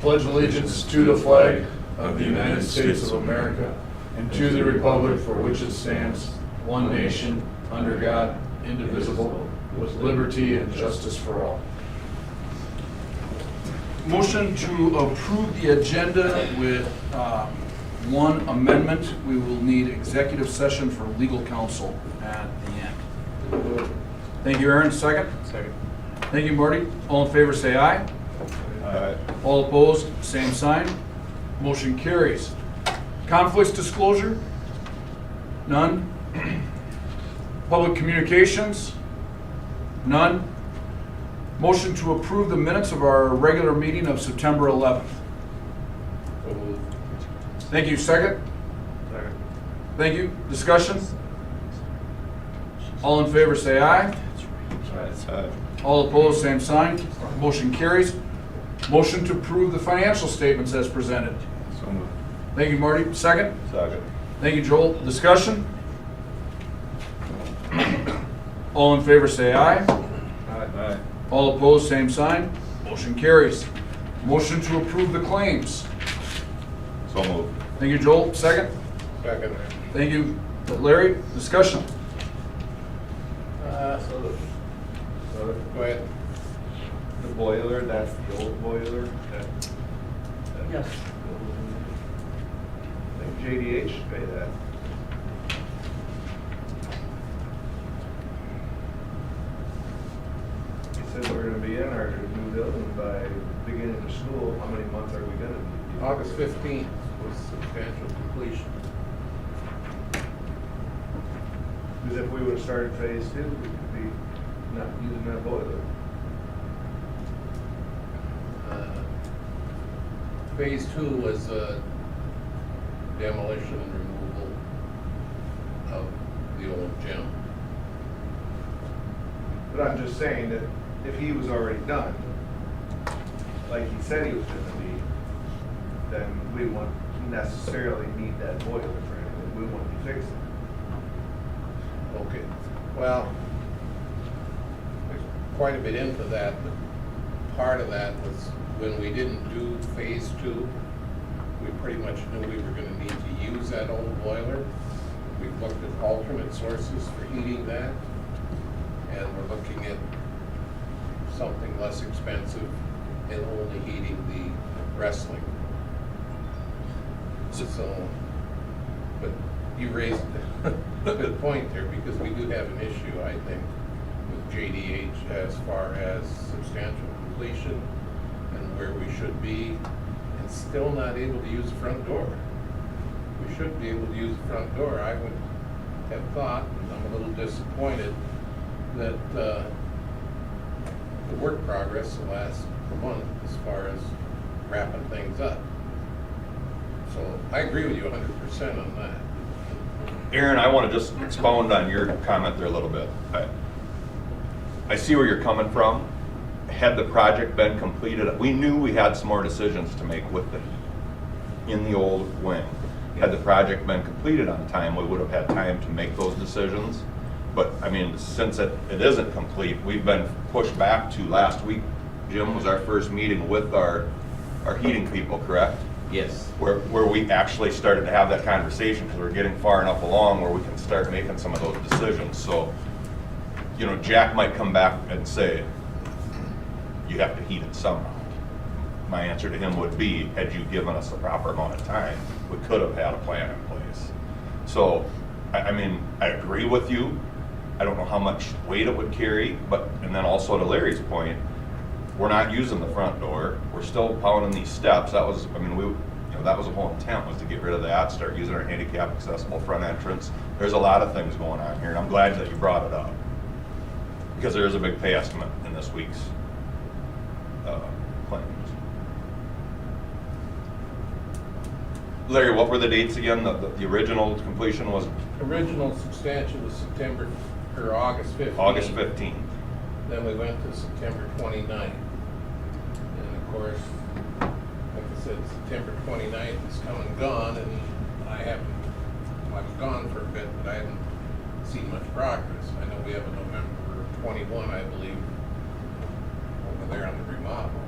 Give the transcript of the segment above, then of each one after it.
Pledge allegiance to the flag of the United States of America and to the republic for which it stands, one nation, under God, indivisible, with liberty and justice for all. Motion to approve the agenda with one amendment. We will need executive session for legal counsel at the end. Thank you, Aaron. Second? Second. Thank you, Marty. All in favor, say aye. Aye. All opposed, same sign. Motion carries. Conflicts disclosure? None. Public communications? None. Motion to approve the minutes of our regular meeting of September 11th. Thank you. Second? Second. Thank you. Discussion? All in favor say aye. Aye. All opposed, same sign. Motion carries. Motion to approve the financial statements as presented. So moved. Thank you, Marty. Second? Second. Thank you, Joel. Discussion? All in favor say aye. Aye. All opposed, same sign. Motion carries. Motion to approve the claims. So moved. Thank you, Joel. Second? Second. Thank you, Larry. Discussion? Go ahead. The boiler, that's the old boiler? Yes. I think JDH should pay that. You said we're gonna be in our new building by beginning of school. How many months are we gonna be? August 15th was substantial completion. Because if we would've started phase 2, we could be not using that boiler. Phase 2 was demolition and removal of the old gym. But I'm just saying that if he was already done, like he said he was gonna be, then we wouldn't necessarily need that boiler for anything. We wouldn't be fixing it. Okay, well, there's quite a bit into that, but part of that was when we didn't do phase 2, we pretty much knew we were gonna need to use that old boiler. We looked at alternate sources for heating that, and we're looking at something less expensive and only heating the wrestling. So, but you raised a good point there, because we do have an issue, I think, with JDH as far as substantial completion and where we should be, and still not able to use the front door. We should be able to use the front door. I would have thought, and I'm a little disappointed, that the work progress the last month as far as wrapping things up. So I agree with you 100% on that. Aaron, I want to just expound on your comment there a little bit. I see where you're coming from. Had the project been completed, we knew we had some more decisions to make with in the old wing. Had the project been completed on time, we would have had time to make those decisions. But I mean, since it isn't complete, we've been pushed back to last week. Jim, was our first meeting with our heating people, correct? Yes. Where we actually started to have that conversation, because we're getting far enough along where we can start making some of those decisions. So, you know, Jack might come back and say, you have to heat it somehow. My answer to him would be, had you given us the proper amount of time, we could have had a plan in place. So, I mean, I agree with you. I don't know how much weight it would carry, but, and then also to Larry's point, we're not using the front door. We're still pounding these steps. That was, I mean, that was the whole intent, was to get rid of that, start using our handicap accessible front entrance. There's a lot of things going on here, and I'm glad that you brought it up, because there is a big pay estimate in this week's claims. Larry, what were the dates again? The original completion was? Original substantial was September, or August 15th. August 15th. Then we went to September 29th. And of course, like I said, September 29th is come and gone, and I was gone for a bit, but I haven't seen much progress. I know we have a November 21, I believe, over there on the remodel.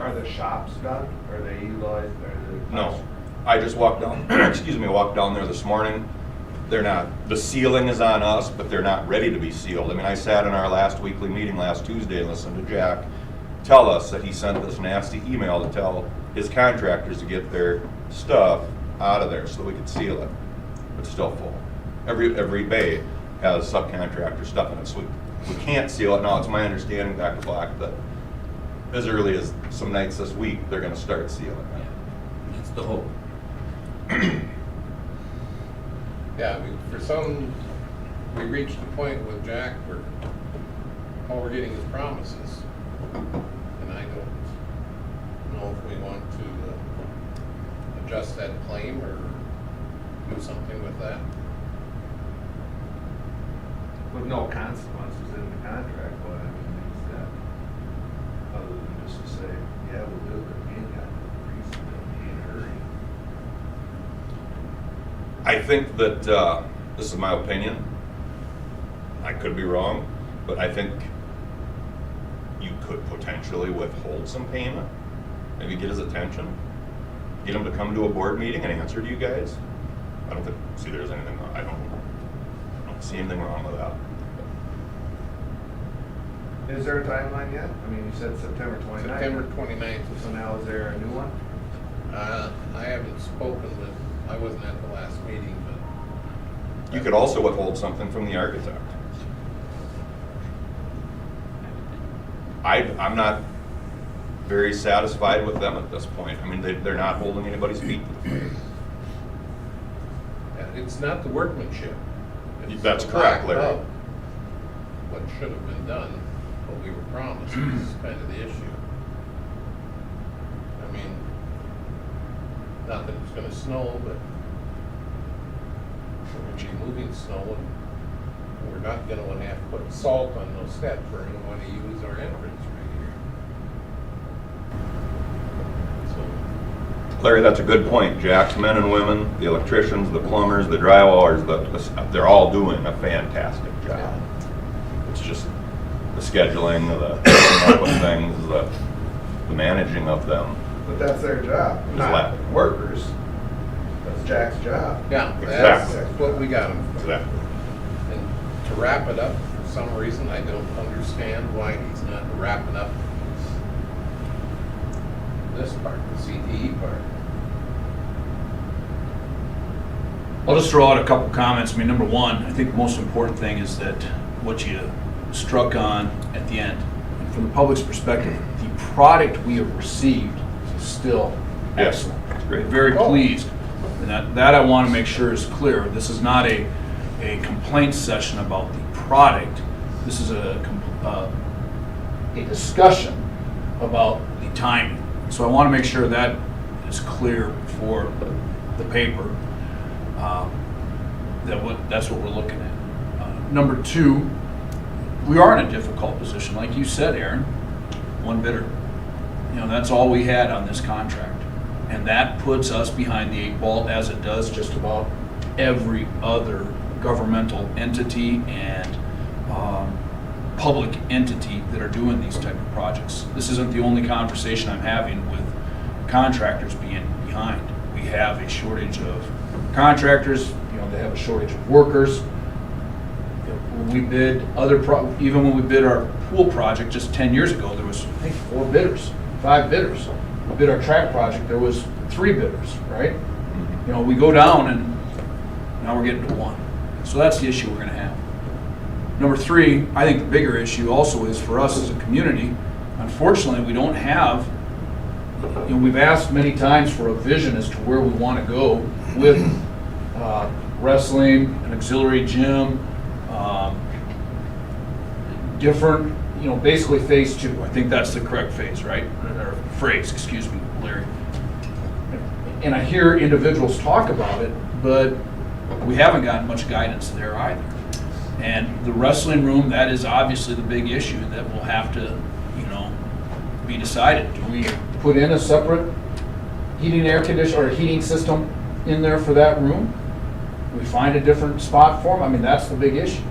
Are the shops done? Are they utilized, are No, I just walked down, excuse me, I walked down there this morning. They're not, the sealing is on us, but they're not ready to be sealed. I mean, I sat in our last weekly meeting last Tuesday and listened to Jack tell us that he sent this nasty email to tell his contractors to get their stuff out of there so that we could seal it. It's still full. Every bay has subcontractor stuff in it, so we can't seal it. Now, it's my understanding, Dr. Black, that as early as some nights this week, they're gonna start sealing it. It's the hope. Yeah, we reached a point with Jack where all we're getting is promises. And I don't know if we want to adjust that claim or do something with that. With no consequences in the contract, but I mean, it's that, other than just to say, yeah, we'll do it, we ain't got no reason, we ain't hurry. I think that, this is my opinion, I could be wrong, but I think you could potentially withhold some payment, maybe get his attention, get him to come to a board meeting and answer to you guys. I don't see there's anything, I don't see anything wrong with that. Is there a timeline yet? I mean, you said September 29th. September 29th. So now is there a new one? I haven't spoken with, I wasn't at the last meeting, but. You could also withhold something from the architect. I'm not very satisfied with them at this point. I mean, they're not holding anybody's feet to the fire. Yeah, it's not the workmanship. It's That's the correct, lack Larry. of what should have been done, what we were promised, is kind of the issue. I mean, not that it's gonna snow, but we're gonna be moving snow, and we're not gonna wanna have to put salt on those steps. We're gonna wanna use our entrance right here. So, Larry, that's a good point. Jack's men and women, the electricians, the plumbers, the drywallers, they're all doing a fantastic job. It's just the scheduling, the coming up with things, the managing of them. But that's their job, Is not that- workers. That's Jack's job. yeah, that's Exactly. what we got them for. Exactly. And to wrap it up, for some reason, I don't understand why he's not wrapping up this part, the CTE part. I'll just throw out a couple comments. I mean, number one, I think the most important thing is that what you struck on at the end. And from the public's perspective, the product we have received is still Yes, excellent. it's great. Very pleased. And that I want to make sure is clear. This is not a complaint session about the product. This is a discussion about the timing. So I want to make sure that is clear for the paper. That's what we're looking at. Number two, we are in a difficult position, like you said, Aaron. One bidder. You know, that's all we had on this contract. And that puts us behind the eight ball, as it does just about every other governmental entity and public entity that are doing these type of projects. This isn't the only conversation I'm having with contractors being behind. We have a shortage of contractors, you know, they have a shortage of workers. When we bid even when we bid our pool project just 10 years ago, there was, I think, 4 bidders, 5 bidders. We bid our track project, there was 3 bidders, right? You know, we go down and now we're getting to 1. So that's the issue we're gonna have. Number 3, I think the bigger issue also is for us as a community, unfortunately, we don't have, you know, we've asked many times for a vision as to where we wanna go with wrestling, an auxiliary gym, different, you know, basically phase 2. I think that's the correct phase, right? Or phrase, excuse me, Larry. And I hear individuals talk about it, but we haven't gotten much guidance there either. And the wrestling room, that is obviously the big issue that will have to, you know, be decided. Do we put in a separate heating, air conditioner, or heating system in there for that room? We find a different spot for them? I mean, that's the big issue.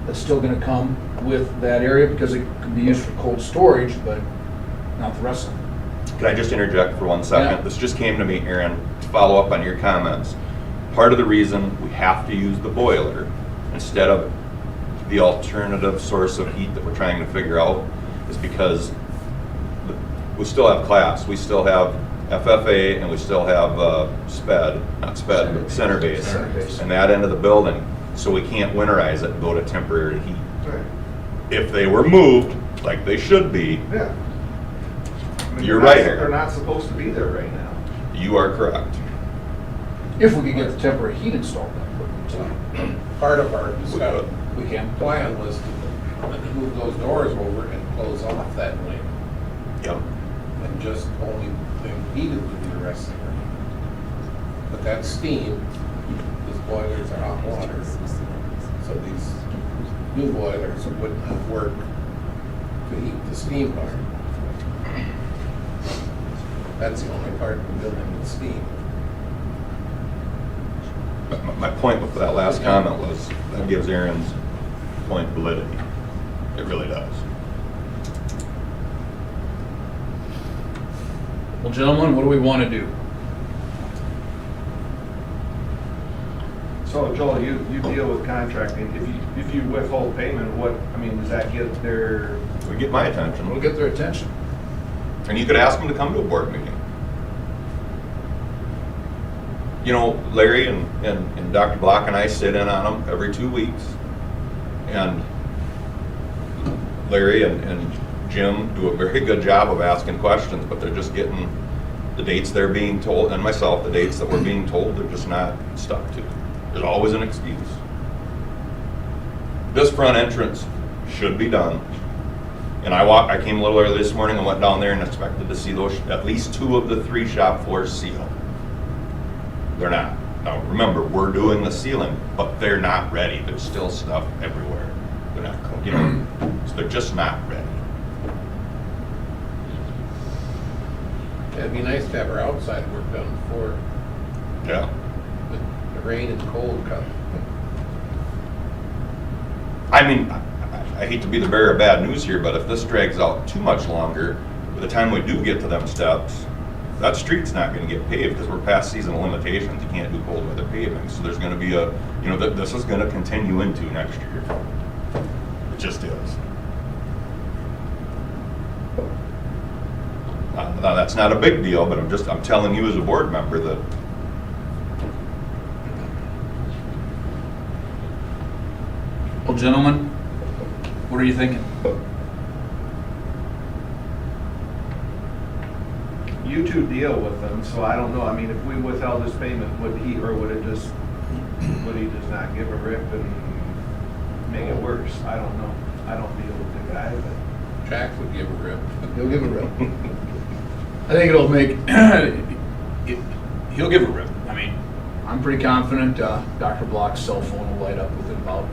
That's still gonna come with that area because it can be used for cold storage, but not the wrestling. Can I just interject for 1 second? Yeah. This just came to me, Aaron, to follow up on your comments. Part of the reason we have to use the boiler instead of the alternative source of heat that we're trying to figure out is because we still have class, we still have FFA, and we still have SPED, not SPED, but center base, Center base. and that end of the building. So we can't winterize it and go to temporary heat. Right. If they were moved, like they should be, Yeah. I mean, You're they're not- right, Aaron. They're not supposed to be there right now. you are correct. If we could get the temporary heat installed, that would Part of our discussion, we can. plan was to move those doors over and close off that wing, Yep. and just only the heated would be the rest of the room. But that steam, these boilers are hot water, so these new boilers would not work to heat the steam part. That's the only part of the building with steam. My point with that last comment was, that gives Aaron's point validity. It really does. Well, gentlemen, what do we want to do? So Joel, you deal with contracting. If you withhold payment, what, I mean, does that get their, We get my attention. We'll get their attention. And you could ask them to come to a board meeting. You know, Larry and Dr. Block and I sit in on them every 2 weeks. And Larry and Jim do a very good job of asking questions, but they're just getting the dates they're being told, and myself, the dates that we're being told, they're just not stuck to. There's always an excuse. This front entrance should be done. And I came a little early this morning and went down there and expected to see those, at least 2 of the 3 shop floors sealed. They're not. Now, remember, we're doing the sealing, but they're not ready. There's still stuff everywhere. They're not, you know, so they're just not ready. It'd be nice to have our outside work done before Yeah. the rain and cold come. I mean, I hate to be the bearer of bad news here, but if this drags out too much longer, by the time we do get to them steps, that street's not gonna get paved because we're past seasonal limitations. You can't do cold weather paving. So there's gonna be a, you know, this is gonna continue into next year. It just is. Now, that's not a big deal, but I'm telling you as a board member that Well, gentlemen, what are you thinking? you two deal with them, so I don't know. I mean, if we withheld his payment, would he just not give a rip and make it worse? I don't know. I don't deal with the guy, but. Jack would give a rip. He'll give a rip. I think it'll make, he'll give a rip. I mean, I'm pretty confident Dr. Block's cell phone will light up within about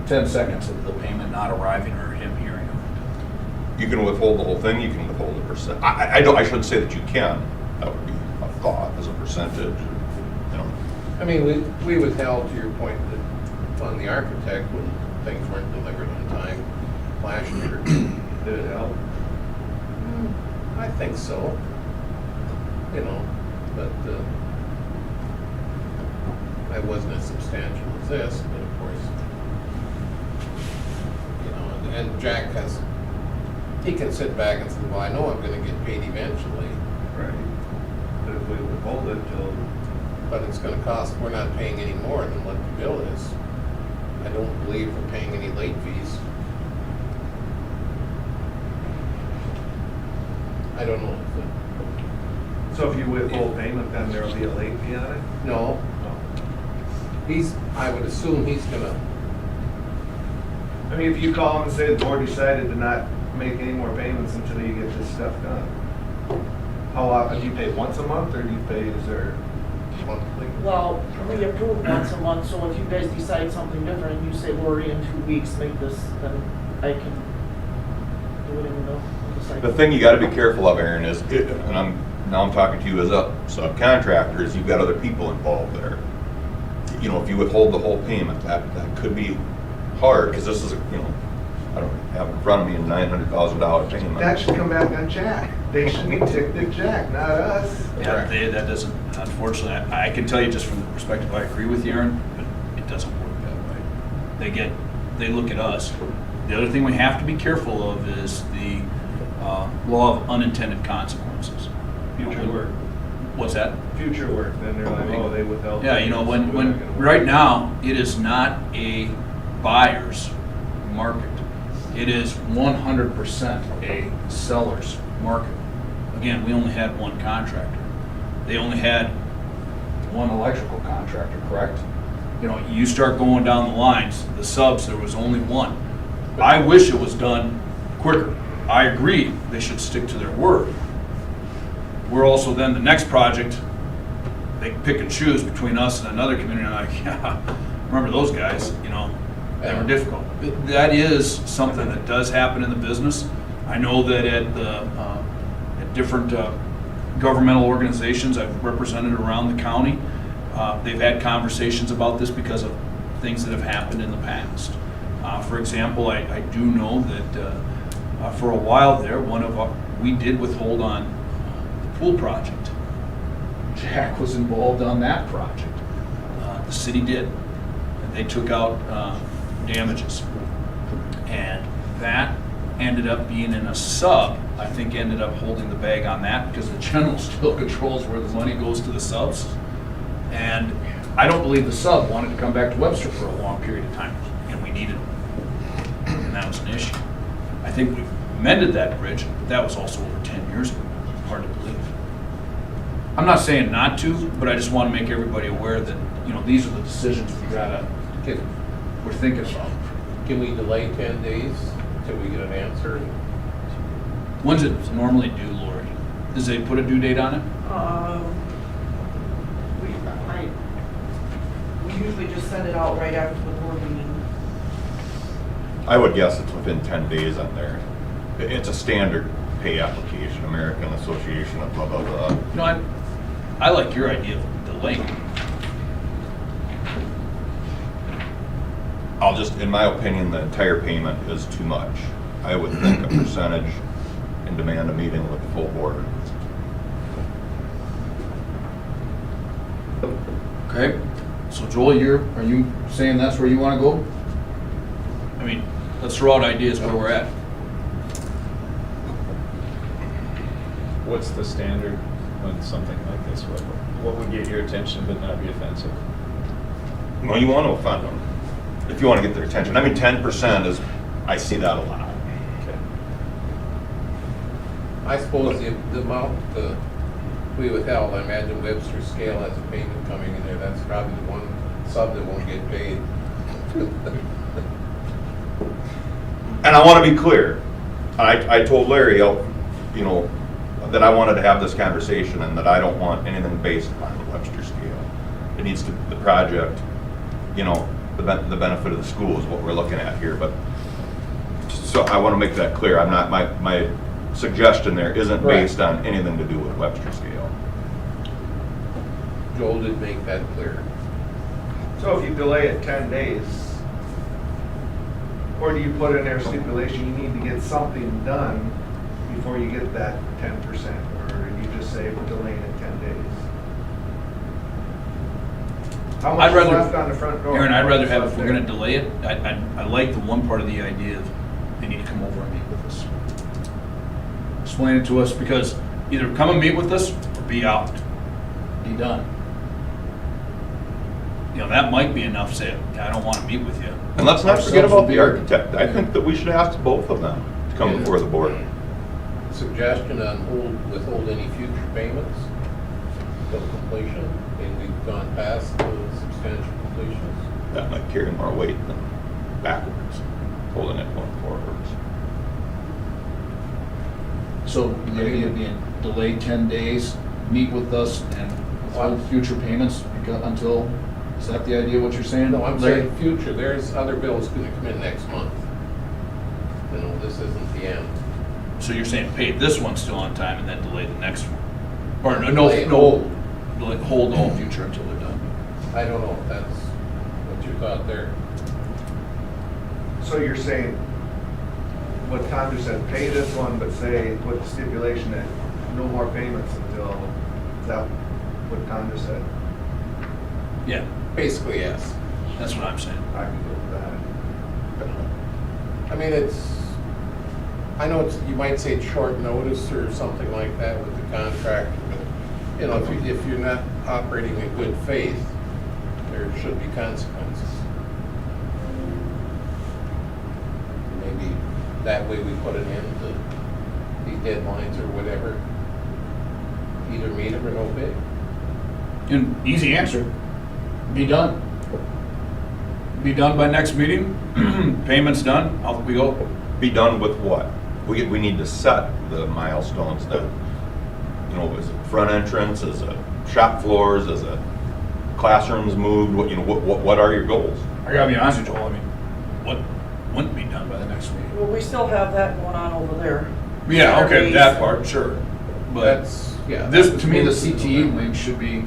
10 seconds of the payment not arriving or him hearing of it. you can withhold the whole thing, you can withhold a percent. I shouldn't say that you can. That would be a thought as a percentage, you know. I mean, we withheld, to your point, that on the architect when things weren't delivered on time last year. Did it help? I think so. You know, but that wasn't as substantial as this, but of course, you know, and Jack he can sit back and say, well, I know I'm gonna get paid eventually, Right. But if we withhold it till, but it's gonna cost, we're not paying any more than what the bill is. I don't believe we're paying any late fees. I don't know. so if you withhold payment, then there'll be a late fee on it? No, I would assume he's gonna, I mean, if you call him and say the board decided to not make any more payments until you get this stuff done, how often, do you pay once a month, or do you pay, is there? monthly. Well, we approve once a month, so if you guys decide something different and you say, Lori, in 2 weeks, make this, then I can do it in the cycle. The thing you gotta be careful of, Aaron, is, and now I'm talking to you as a subcontractor, is you've got other people involved there. You know, if you withhold the whole payment, that could be hard, because this is, you know, I don't have in front of me a $900,000 payment. That should come back on Jack. They should be ticking Jack, not us. Yeah, that doesn't, unfortunately, I can tell you just from the perspective, I agree with you, Aaron, but it doesn't work that way. They look at us. The other thing we have to be careful of is the law of unintended consequences. Future work. What's that? Future work, then they're like, oh, they withheld. Yeah, you know, when right now, it is not a buyer's market. It is 100% a seller's market. Again, we only had one contractor. They only had one electrical contractor, correct? You know, you start going down the lines, the subs, there was only one. I wish it was done quicker. I agree, they should stick to their word. We're also then, the next project, they pick and choose between us and another community, and I'm like, yeah, remember those guys, you know, they were difficult. That is something that does happen in the business. I know that at different governmental organizations I've represented around the county, they've had conversations about this because of things that have happened in the past. For example, I do know that for a while there, we did withhold on the pool project. Jack was involved on that project. The city did. And they took out damages. And that ended up being in a sub, I think ended up holding the bag on that because the general still controls where the money goes to the subs. And I don't believe the sub wanted to come back to Webster for a long period of time, and we needed them. And that was an issue. I think we've mended that bridge, but that was also over 10 years ago. Hard to believe. I'm not saying not to, but I just want to make everybody aware that, you know, these are the decisions we're thinking about. Can we delay 10 days till we get an answer? When's it normally due, Lori? Does they put a due date on it? We usually just send it out right after the board meeting. I would guess it's within 10 days on there. It's a standard pay application, American Association of blah, blah, blah. You know, I like your idea of delaying. I'll just, in my opinion, the entire payment is too much. I would think a percentage and demand a meeting with the full board. Okay, so Joel, are you saying that's where you want to go? I mean, let's throw out ideas where we're at. What's the standard when something like this, what would get your attention but not be offensive? Well, you want to offend them if you want to get their attention. I mean, 10% is, I see that a lot. Okay. I suppose the amount we withheld, I imagine Webster scale has a payment coming in there. That's probably the one sub that won't get paid. And I want to be clear. I told Larry, you know, that I wanted to have this conversation and that I don't want anything based upon the Webster scale. It needs to, the project, you know, the benefit of the school is what we're looking at here. But so I want to make that clear. I'm not, my suggestion there isn't based on anything to do with Webster scale. Joel did make that clear. So if you delay it 10 days, or do you put in there stipulation, you need to get something done before you get that 10%, or you just say we're delaying it 10 days? How much is left on the front door? Aaron, I'd rather have, if What's we're left gonna delay it, I like the one part of the idea of they need to come over and meet with us. Explain it to us, because either come and meet with us or be out, be done. You know, that might be enough to say, I don't wanna meet with you. And let's not forget Ourselves will about be the architect. I think that we should ask both of them to come Yeah. before the board. Suggestion on withhold any future payments till completion, and we've gone past the substantial completions. That might carry more weight than backwards, holding it going forwards. So the idea being delay 10 days, meet with us and withhold future payments until, is that the idea what you're saying? No, I'm Larry? saying future, there's other bills gonna come in next month. You know, this isn't the end. So you're saying pay this one still on time and then delay the next one? Or Delay- hold all future until they're done. I don't know if that's what you thought there. So you're saying what Tondra said, pay this one, but say, with the stipulation that no more payments until, is that what Tondra said? Yeah, Basically, yes. that's what I'm saying. I can go with that. I mean, I know you might say it's short notice or something like that with the contractor, but, you know, if you're not operating in good faith, there should be consequences. Maybe that way we put an end to these deadlines or whatever. Either meet them or no bid. And easy answer, be done. Be done by next meeting, payment's done, off we go. Be done with what? We need to set the milestones that, you know, is it front entrance, is it shop floors, is it classrooms moved, what are your goals? I gotta be honest with you, Joel, I mean, what wouldn't be done by the next meeting? Well, we still have that going on over there. Yeah, okay, Saturdays. that part, sure. But That's, yeah. this, that was to me, the most of CTE time. wing should be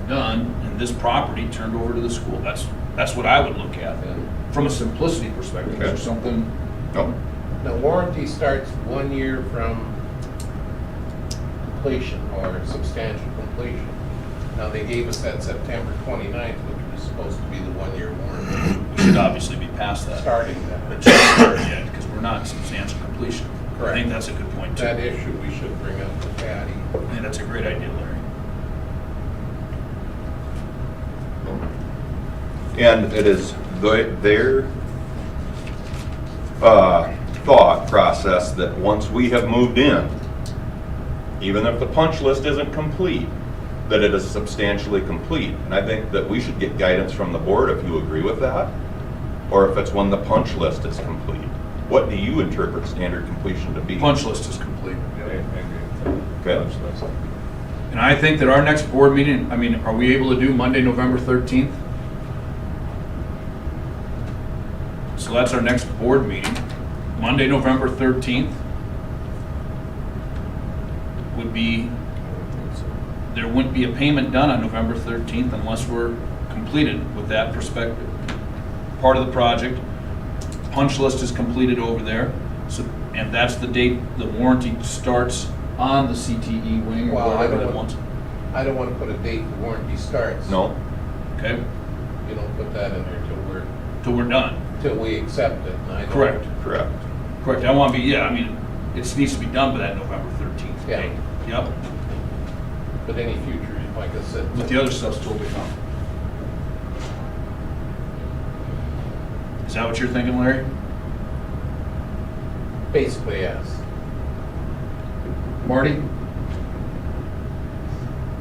done and this property turned over to the school. That's what I would look at, Yeah. from a simplicity perspective, Okay. or something. No? The warranty starts 1 year from completion or substantial completion. Now, they gave us that September 29th, which was supposed to be the 1-year warranty, We should obviously be past that. starting But that. just start yet, because we're not substantial completion. I Correct. think that's a good point too. That issue we should bring up with Patty. I think that's a great idea, Larry. And it is their thought process that once we have moved in, even if the punch list isn't complete, that it is substantially complete. And I think that we should get guidance from the board if you agree with that, or if it's when the punch list is complete. What do you interpret standard completion to be? Punch list is complete. I agree with that. Okay. Punch list. And I think that our next board meeting, I mean, are we able to do Monday, November 13th? So that's our next board meeting. Monday, November 13th would be, there wouldn't be a payment done on November 13th unless we're completed with that perspective. Part of the project, punch list is completed over there, so, and that's the date the warranty starts on the CTE wing or Well, I whatever don't that want- wants. I don't want to put a date the warranty starts. No? Okay, You don't put that in there till we're done. till we accept it. And I don't- Correct. Correct. Correct, I want to be, yeah, I mean, it needs to be done by that November 13th Yeah. date. Yep, But any future, like I said. but the other stuff's totally fine. Is that what you're thinking, Larry? Basically, yes. Marty?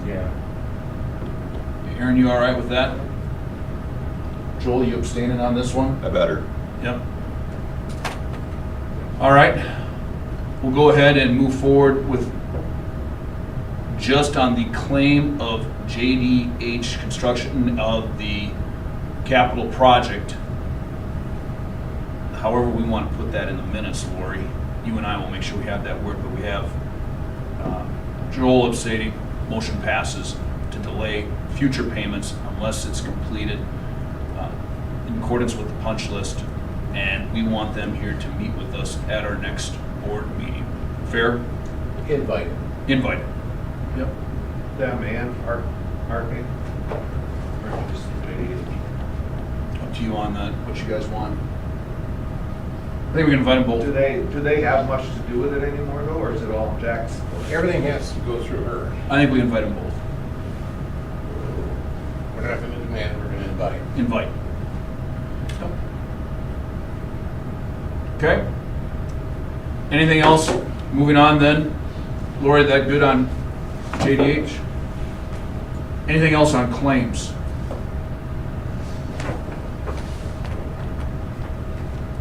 Yeah. Aaron, you all right with that? Joel, you abstaining on this one? I better. Yep. All right, we'll go ahead and move forward with just on the claim of JDH construction of the capital project. However we want to put that in the minutes, Lori, you and I will make sure we have that word, but we have Joel abstaining, motion passes to delay future payments unless it's completed in accordance with the punch list, and we want them here to meet with us at our next board meeting. Fair? Invited. Invited. Yep. Them and Arcane. Up to you on that, what you guys want. I think we can invite them both. Do they have much to do with it anymore though, or is it all Jack's? Everything has to go through her. I think we invite them both. We're not going to demand, we're going to invite. Invite. Okay. Anything else? Moving on then. Lori, that good on JDH? Anything else on claims?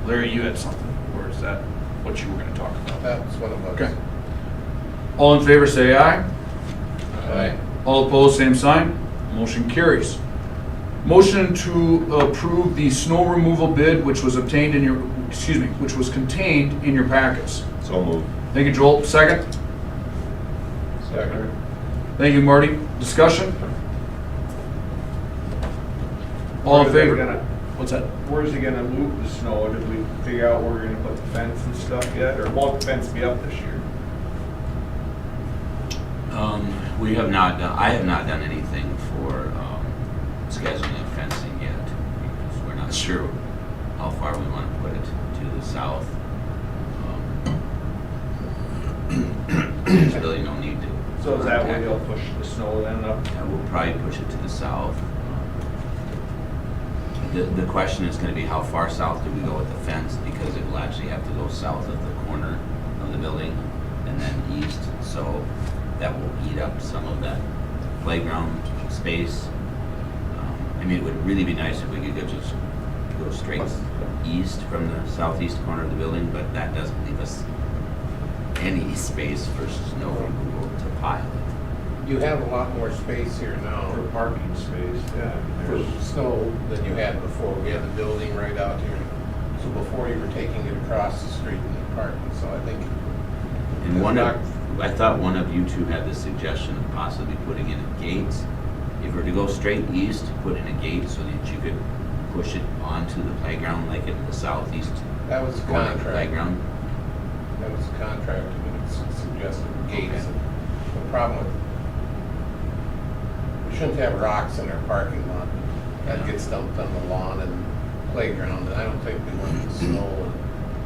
Larry, you had something, or is that what you were going to talk about? That was one of us. Okay. All in favor, say aye. Aye. All opposed, same sign. Motion carries. Motion to approve the snow removal bid, which was obtained in your, which was contained in your packets. So moved. Thank you, Joel. Second. Second. Thank you, Marty. Discussion? All in Or are they favor? gonna- What's that? Where's he gonna move the snow? Did we figure out where we're gonna put the fence and stuff yet, or won't the fence be up this year? We have not done, I have not done anything for scheduling of fencing yet, because we're not sure how far we want to put it to the south. There's really no need to. So is that where contact you'll it. push the snow then up? Yeah, we'll probably push it to the south. The question is gonna be how far south do we go with the fence, because it will actually have to go south of the corner of the building and then east, so that will eat up some of that playground space. I mean, it would really be nice if we could just go straight east from the southeast corner of the building, but that doesn't leave us any space for snow removal to pile it. You have a lot more space here now For parking space, yeah. for snow than you had before. We had the building right out here. So before you were taking it across the street and parking, so I think. And I thought one of you two had the suggestion of possibly putting in a gate. If we're to go straight east, put in a gate so that you could push it onto the playground like in the southeast That was a corner of the contract. playground. That was a contract that suggested gates. The problem with, we shouldn't have rocks in our parking lot. That gets dumped on the lawn and playground, and I don't think we want the snow.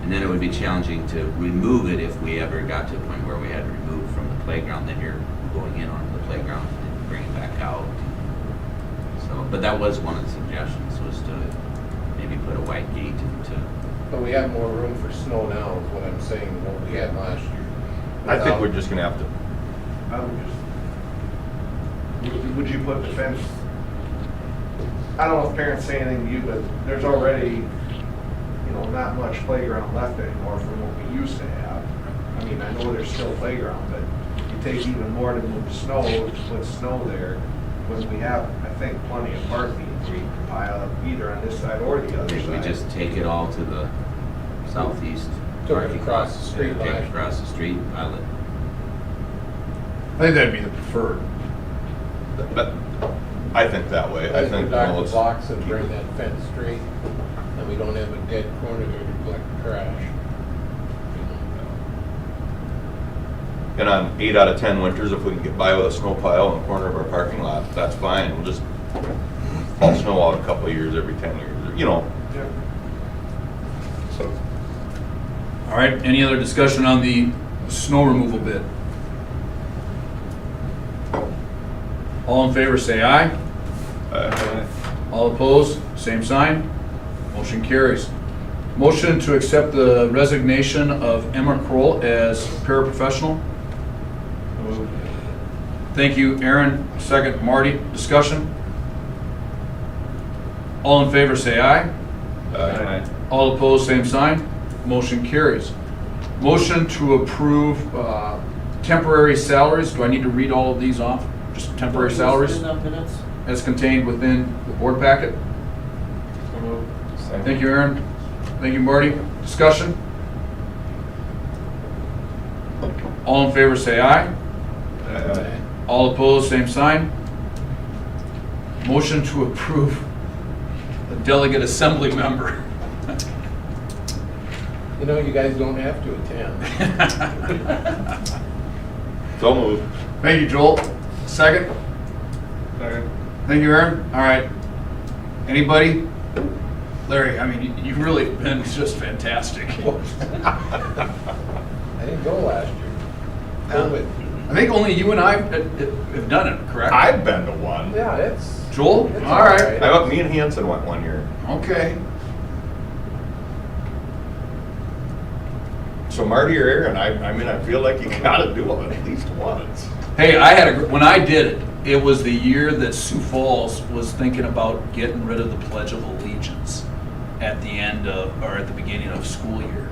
And then it would be challenging to remove it if we ever got to a point where we had to remove from the playground, then you're going in onto the playground and bring it back out. So, but that was one of the suggestions, was to maybe put a white gate into. But we have more room for snow now, is what I'm saying, than what we had last year. I think we're just gonna have to, I would just, would you put the fence? I don't know if parents say anything to you, but there's already, not much playground left anymore from what we used to have. I mean, I know there's still playground, but you take even more to move snow, to put snow there, when we have, I think, plenty of parking where you can pile up either on this side or the other If we side. just take it all to the southeast. Took it parking across lot, the street and take last it across the street, pile it. I think that'd be the preferred. but I think that way. I think, knock the let's blocks and keep bring it- that fence straight, and we don't have a dead corner there to collect trash. And on 8 out of 10 winters, if we can get by with a snow pile in the corner of our parking lot, that's fine. We'll just haul snow out a couple of years every 10 years, Yeah. So, All right, any other discussion on the snow removal bid? All in favor, say aye. All opposed, same sign. Motion carries. Motion to accept the resignation of Emma Kroll as paraprofessional. Thank you, Aaron. Second, Marty. Discussion? All in favor, say aye. All opposed, same sign. Motion carries. Motion to approve temporary salaries. Do I need to read all of these off? Just temporary salaries In the minutes? as contained within the board packet? Thank you, Aaron. Thank you, Marty. Discussion? All in favor, say aye. All opposed, same sign. Motion to approve a delegate assembly member. You guys don't have to attend. So moved. Thank you, Joel. Second? Second. Thank you, Aaron. All right. Anybody? Larry, I mean, you've really been just fantastic. I didn't go last year. COVID. I think only you and I have done it, correct? I've been to one. Yeah, it's. Joel? It's All right. all right. I thought me and Hanson went one year. Okay. So Marty or Aaron, I mean, I feel like you gotta do it at least once. Hey, when I did it, it was the year that Sioux Falls was thinking about getting rid of the Pledge of Allegiance at the end of, or at the beginning of school year.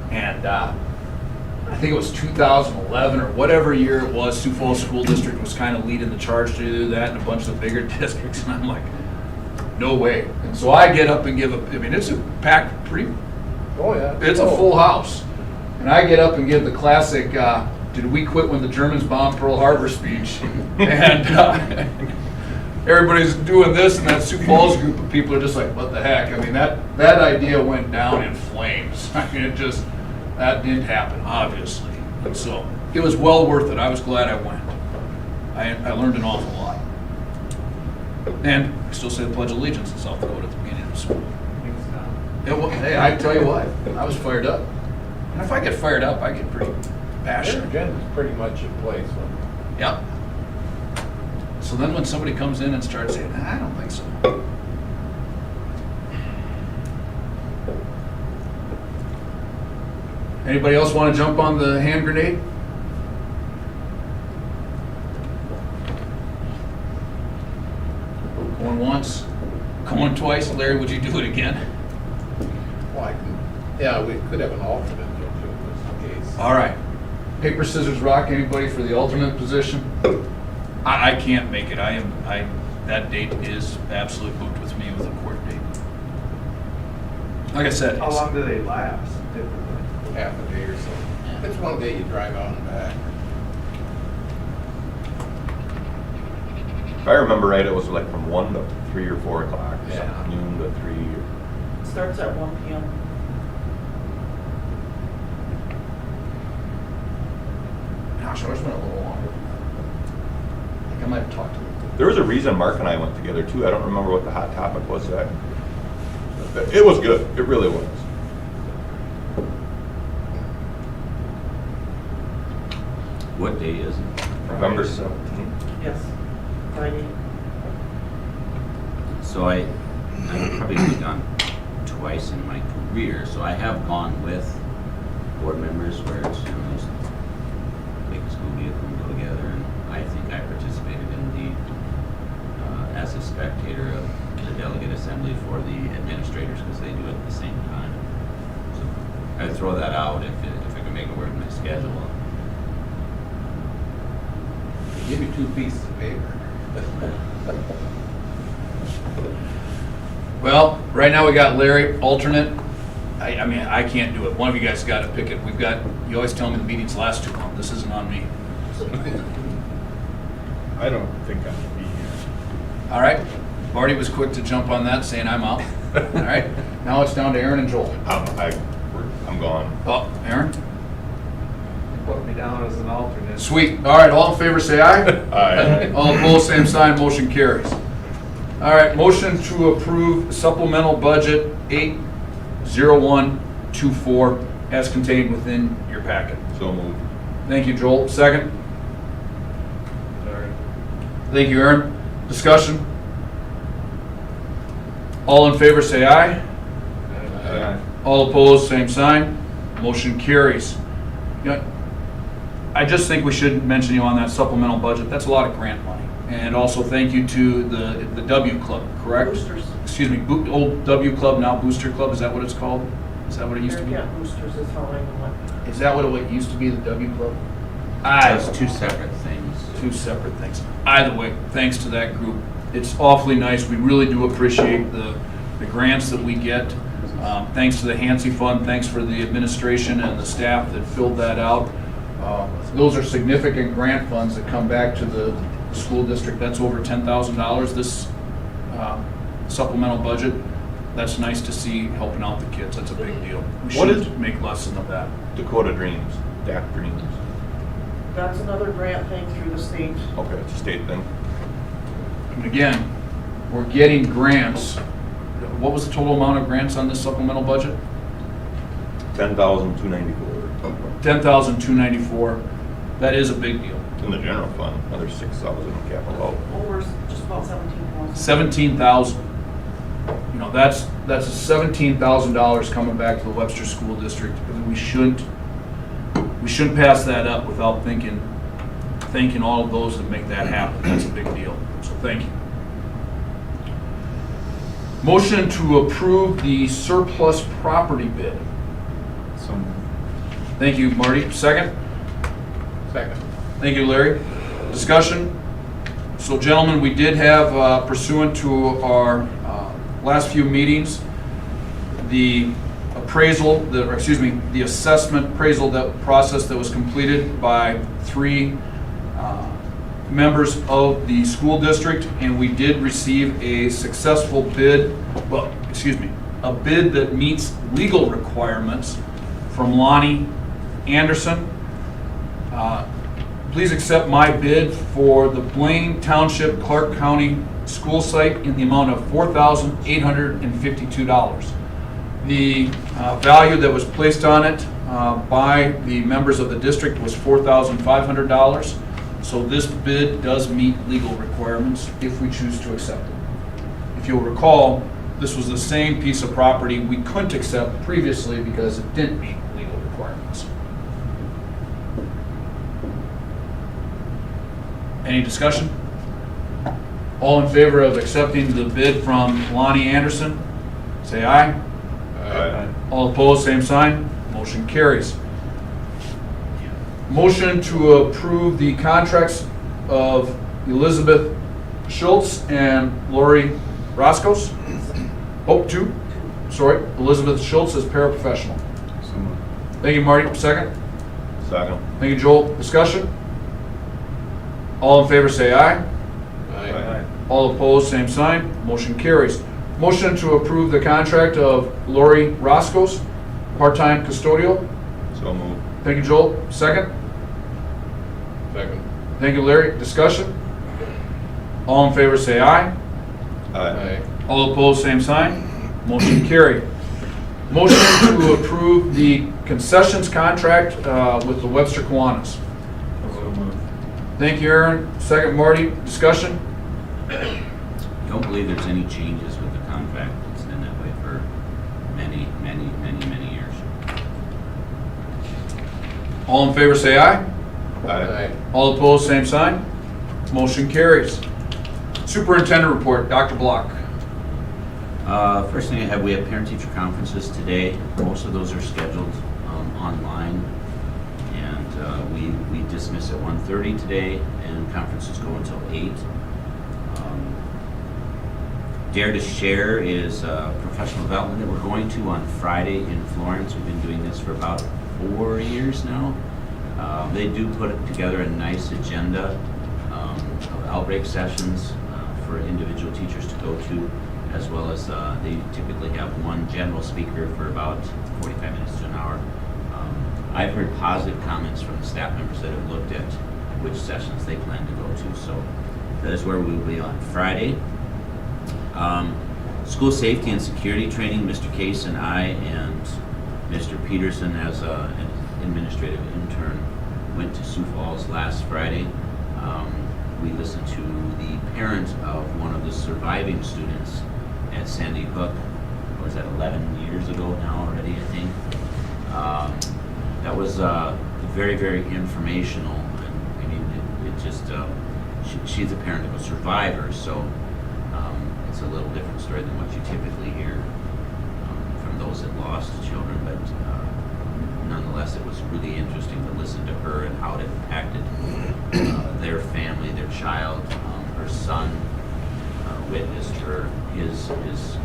And I think it was 2011 or whatever year it was, Sioux Falls School District was kind of leading the charge to do that, and a bunch of the bigger districts, and I'm like, no way. And so I get up and it's a packed, Oh, yeah. it's a full house. And I get up and give the classic, did we quit when the Germans bombed Pearl Harbor speech? And everybody's doing this, and that Sioux Falls group of people are just like, what the heck? I mean, that idea went down in flames. I mean, that didn't happen, obviously. And so, it was well worth it. I was glad I went. I learned an awful lot. And I still say the Pledge of Allegiance in South Dakota at the beginning of school. Hey, I tell you what, I was fired up. And if I get fired up, I get pretty Their passionate. agenda's pretty much in place. Yep. So then when somebody comes in and starts saying, I don't think so. Anybody else want to jump on the hand grenade? Going once, going twice. Larry, would you do it again? Well, yeah, we could have an alternate, don't you, in this case. All right. Paper, scissors, rock. Anybody for the alternate position? I can't make it. That date is absolutely booked with me with a court date. Like I said, How long do they last typically? Half a day or so. It's one day you drive out and back. If I remember right, it was like from 1 to 3 or 4 o'clock, or Yeah. something, noon to 3. It starts at 1 p.m. gosh, ours went a little longer. I think I might have talked to them. There was a reason Mark and I went together too. I don't remember what the hot topic was that. It was good. It really was. What day is it? November 17th. Yes, Friday. So I've probably only gone twice in my career, so I have gone with board members where it's, just take a school vehicle and go together, and I think I participated in as a spectator of the delegate assembly for the administrators, because they do it at the same time. So I'd throw that out if I could make it work in my schedule. Give you 2 pieces of paper. Well, right now we got Larry, alternate. I mean, I can't do it. One of you guys got to pick it. You always tell me the meetings last too long. This isn't on me. I don't think I'm gonna be here. All right. Marty was quick to jump on that, saying I'm out. All right. Now it's down to Aaron and Joel. I'm gone. Oh, Aaron? Put me down as an alternate. Sweet. All right. All in favor, say aye. Aye. All opposed, same sign. Motion carries. All right. Motion to approve supplemental budget 80124 as contained within your packet. So moved. Thank you, Joel. Second. Sorry. Thank you, Aaron. Discussion? All in favor, say aye. Aye. All opposed, same sign. Motion carries. Yeah, I just think we should mention you on that supplemental budget. That's a lot of grant money. And also thank you to the W Club, correct? Boosters. Excuse me, old W Club, now Booster Club, is that what it's called? Is that what it used to be? Bearcat Boosters is how I know it. Is that what it used to be, the W Club? That's 2 separate things. 2 separate things. Either way, thanks to that group. It's awfully nice. We really do appreciate the grants that we get. Thanks to the Hansi Fund, thanks for the administration and the staff that filled that out. Those are significant grant funds that come back to the school district. That's over $10,000 this supplemental budget. That's nice to see helping out the kids. That's a big deal. We What is- should make less of that. Dakota Dreams. DAC Dreams. That's another grant thing through the state. Okay, it's a state thing. And again, we're getting grants. What was the total amount of grants on this supplemental budget? 10,294. $10,294. That is a big deal. In the general fund, another 6,000 in capital. Over just about 17,000. 17,000. You know, that's $17,000 coming back to the Webster School District. We shouldn't pass that up without thanking all of those that make that happen. That's a big deal. So thank you. Motion to approve the surplus property bid. So Thank you, Marty. Second? Second. Thank you, Larry. Discussion? So gentlemen, we did have pursuant to our last few meetings, the assessment appraisal process that was completed by 3 members of the school district, and we did receive a successful bid, well, excuse me, a bid that meets legal requirements from Lonnie Anderson. Please accept my bid for the Blaine Township Clark County school site in the amount of $4,852. The value that was placed on it by the members of the district was $4,500. So this bid does meet legal requirements if we choose to accept it. If you'll recall, this was the same piece of property we couldn't accept previously because it didn't meet legal requirements. Any discussion? All in favor of accepting the bid from Lonnie Anderson, say aye. Aye. All opposed, same sign. Motion carries. Motion to approve the contracts of Elizabeth Schultz and Lori Roscoe. Oh, two. Sorry, Elizabeth Schultz is paraprofessional. So moved. Thank you, Marty. Second. Second. Thank you, Joel. Discussion? All in favor say aye. Aye. All opposed, same sign. Motion carries. Motion to approve the contract of Lori Roscoe, part-time custodial. So moved. Thank you, Joel. Second. Second. Thank you, Larry. Discussion? All in favor say aye. Aye. All opposed, same sign. Motion carried. Motion to approve the concessions contract with the Webster Kiwanis. So moved. Thank you, Aaron. Second, Marty. Discussion? Don't believe there's any changes with the contract. It's been that way for many, many, many, many years. All in favor say aye. Aye. All opposed, same sign. Motion carries. Superintendent report, Dr. Block. First thing I have, we have parent-teacher conferences today. Most of those are scheduled online. And we dismiss at 1:30 today, and conferences go until 8. Dare to Share is professional development that we're going to on Friday in Florence. We've been doing this for about 4 years now. They do put together a nice agenda of outbreak sessions for individual teachers to go to, as well as they typically have one general speaker for about 45 minutes to an hour. I've heard positive comments from the staff members that have looked at which sessions they plan to go to, so that is where we will be on Friday. School safety and security training, Mr. Case and I and Mr. Peterson as an administrative intern went to Sioux Falls last Friday. We listened to the parent of one of the surviving students at Sandy Hook. Was that 11 years ago now already, I think? That was very, very informational. And, I mean, it just, she's a parent of a survivor, so it's a little different story than what you typically hear from those that lost children, but nonetheless, it was really interesting to listen to her and how it impacted their family, their child. Her son witnessed his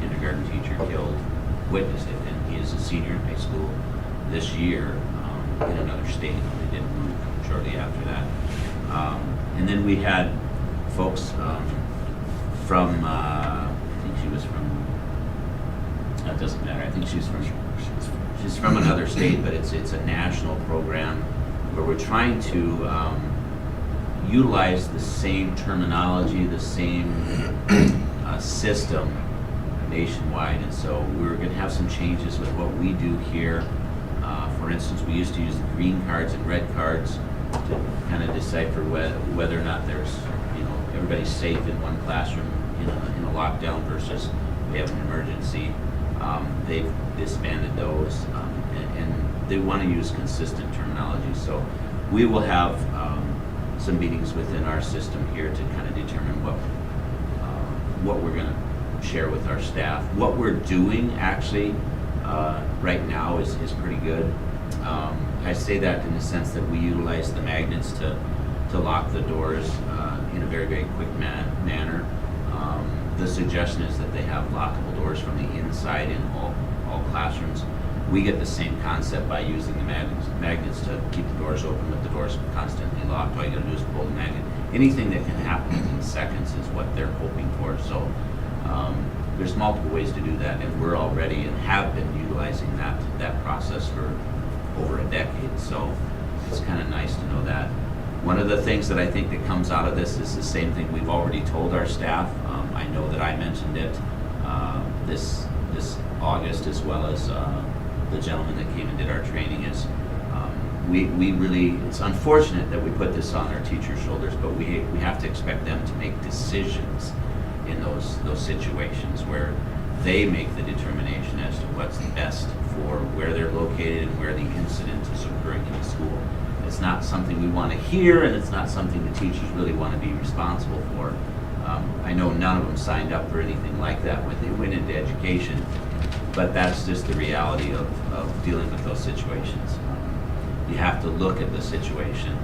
kindergarten teacher killed, witnessed it, and he is a senior in high school this year in another state. They did move shortly after that. And then we had folks from, I think she was from, that doesn't matter, I think she's from another state, but it's a national program where we're trying to utilize the same terminology, the same system nationwide, and so we're going to have some changes with what we do here. For instance, we used to use the green cards and red cards to kind of decipher whether or not there's, everybody's safe in one classroom in a lockdown versus we have an emergency. They've disbanded those, and they want to use consistent terminology. So we will have some meetings within our system here to kind of determine what we're going to share with our staff. What we're doing actually right now is pretty good. I say that in the sense that we utilize the magnets to lock the doors in a very, very quick manner. The suggestion is that they have lockable doors from the inside in all classrooms. We get the same concept by using the magnets to keep the doors open, but the doors constantly locked. All you gotta do is pull the magnet anything that can happen in seconds is what they're hoping for. So there's multiple ways to do that, and we're already and have been utilizing that process for over a decade. So it's kind of nice to know that. One of the things that I think that comes out of this is the same thing we've already told our staff. I know that I mentioned it this August, as well as the gentleman that came and did our training, is we really, it's unfortunate that we put this on our teachers' shoulders, but we have to expect them to make decisions in those situations where they make the determination as to what's best for where they're located and where the incident is occurring in the school. It's not something we want to hear, and it's not something the teachers really want to be responsible for. I know none of them signed up for anything like that when they went into education, but that's just the reality of dealing with those situations. You have to look at the situation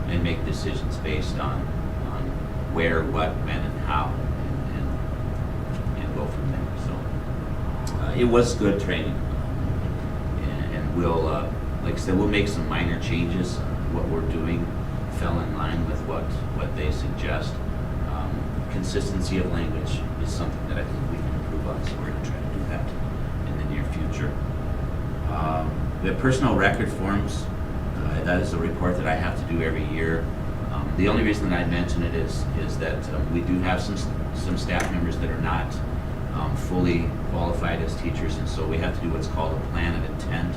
and make decisions based on where, what, when, and how, and go from there. So it was good training, and we'll, like I said, we'll make some minor changes. What we're doing fell in line with what they suggest. Consistency of language is something that I think we can improve on, so we're going to try to do that in the near future. The personnel record forms, that is a report that I have to do every year. The only reason that I mention it is that we do have some staff members that are not fully qualified as teachers, and so we have to do what's called a plan of intent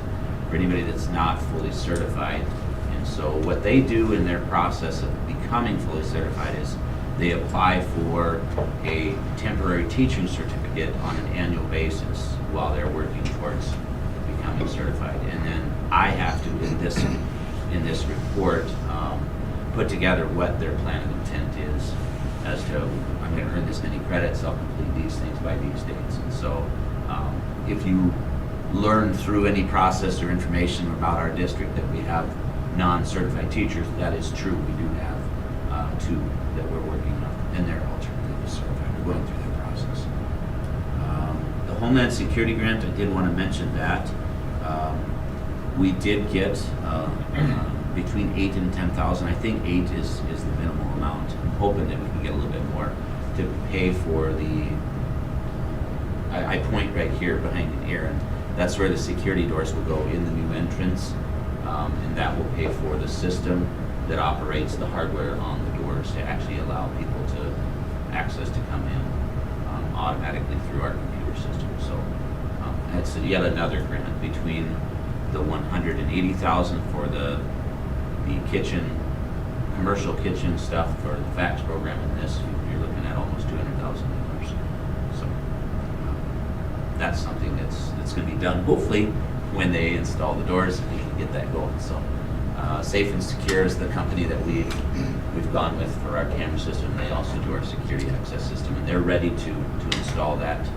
for anybody that's not fully certified. And so what they do in their process of becoming fully certified is they apply for a temporary teaching certificate on an annual basis while they're working towards becoming certified. And then I have to, in this report, put together what their plan of intent is as to, I'm going to earn this many credits, I'll complete these things by these dates. And so if you learn through any process or information about our district that we have non-certified teachers, that is true. We do have two that we're working on, and they're alternatively certified. We're going through that process. The Homeland Security Grant, I did want to mention that. We did get between 8 and 10,000. I think 8 is the minimal amount. I'm hoping that we can get a little bit more to pay for the, I point right here behind Aaron. That's where the security doors will go in the new entrance, and that will pay for the system that operates the hardware on the doors to actually allow people to access to come in automatically through our computer system. So that's yet another grant between the 180,000 for the kitchen, commercial kitchen stuff for the fax program, and this, you're looking at almost $200,000. So that's something that's going to be done hopefully when they install the doors and we can get that going. So Safe and Secure is the company that we've gone with for our camera system. They also do our security access system, and they're ready to install that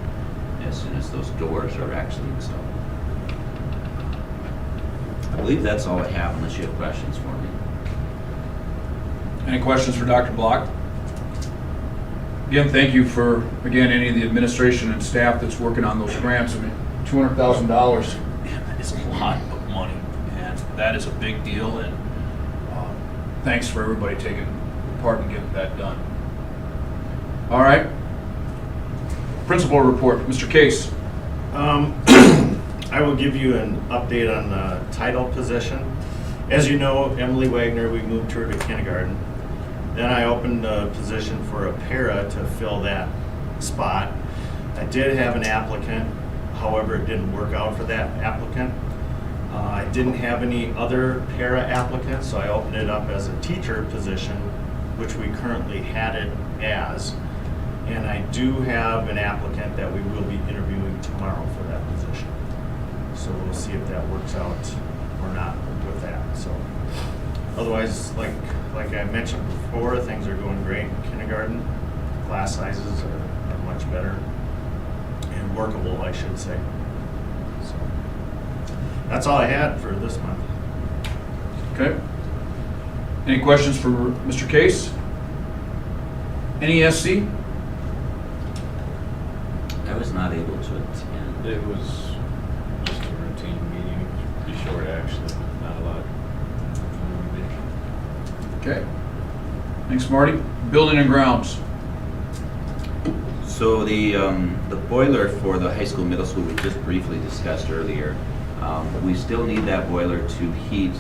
as soon as those doors are actually installed. I believe that's all I have, unless you have questions for me. Any questions for Dr. Block? Again, thank you for, any of the administration and staff that's working on those grants. I mean, $200,000, man, that is a lot of money, and that is a big deal, and thanks for everybody taking part in getting that done. All right. Principal report, Mr. Case. I will give you an update on the title position. As you know, Emily Wagner, we moved her to kindergarten. Then I opened a position for a para to fill that spot. I did have an applicant, however, it didn't work out for that applicant. I didn't have any other para applicants, so I opened it up as a teacher position, which we currently had it as. And I do have an applicant that we will be interviewing tomorrow for that position. So we'll see if that works out or not with that. So otherwise, like I mentioned before, things are going great in kindergarten. Class sizes are much better and workable, I should say. So that's all I had for this month. Okay. Any questions for Mr. Case? Any SC? I was not able to attend. It was just a routine meeting, pretty short actually, not a lot. Okay. Thanks, Marty. Building and grounds. So the boiler for the high school, middle school, we just briefly discussed earlier. We still need that boiler to heat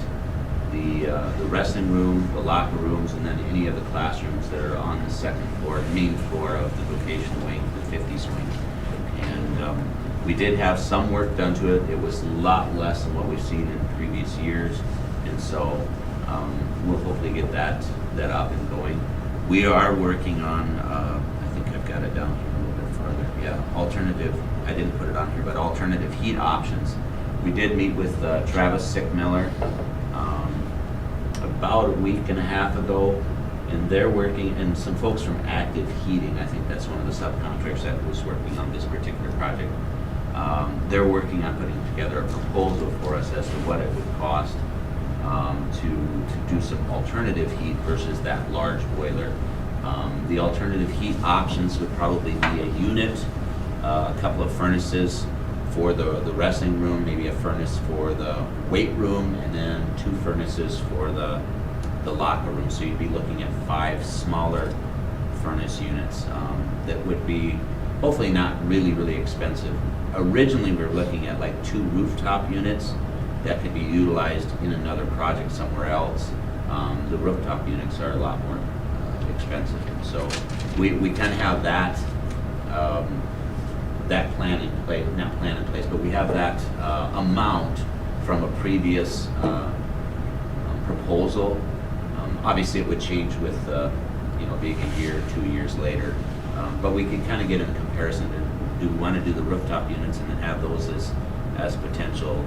the wrestling room, the locker rooms, and then any of the classrooms that are on the second floor, main floor of the vocational wing, the 50s wing. And we did have some work done to it. It was a lot less than what we've seen in previous years. And so we'll hopefully get that up and going. We are working on, I think I've got it down here a little bit farther. Yeah, alternative, I didn't put it on here, but alternative heat options. We did meet with Travis Sickmiller about a week and a half ago, and they're working, and some folks from Active Heating, I think that's one of the subcontractors that was working on this particular project. They're working on putting together a proposal for us as to what it would cost to do some alternative heat versus that large boiler. The alternative heat options would probably be a unit, a couple of furnaces for the wrestling room, maybe a furnace for the weight room, and then 2 furnaces for the locker room. So you'd be looking at 5 smaller furnace units that would be hopefully not really, really expensive. Originally, we were looking at like 2 rooftop units that could be utilized in another project somewhere else. The rooftop units are a lot more expensive. So we kind of have that plan in place, not plan in place, but we have that amount from a previous proposal. Obviously, it would change with being a year, 2 years later, but we can kind of get in comparison. Do we want to do the rooftop units and then have those as potential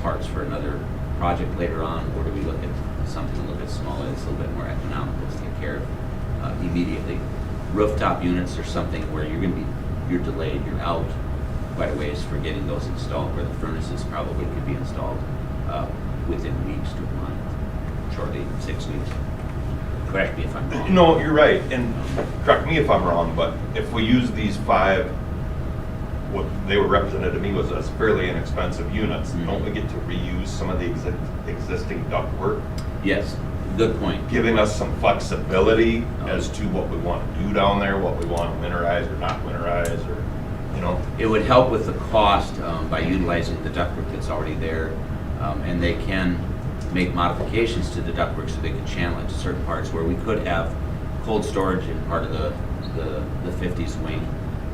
parts for another project later on, or do we look at something a little bit smaller that's a little bit more economical to take care of immediately? Rooftop units are something where you're delayed, you're out quite a ways for getting those installed, where the furnaces probably could be installed within weeks to a month, shortly 6 weeks. Correct me if I'm wrong. No, you're right, and correct me if I'm wrong, but if we use these 5, what they were represented to me was as fairly inexpensive units, don't we get to reuse some of the existing ductwork? Yes, good point. Giving us some flexibility as to what we want to do down there, what we want to winterize or not winterize, or, It would help with the cost by utilizing the ductwork that's already there, and they can make modifications to the ductwork so they can channel it to certain parts where we could have cold storage in part of the 50s wing,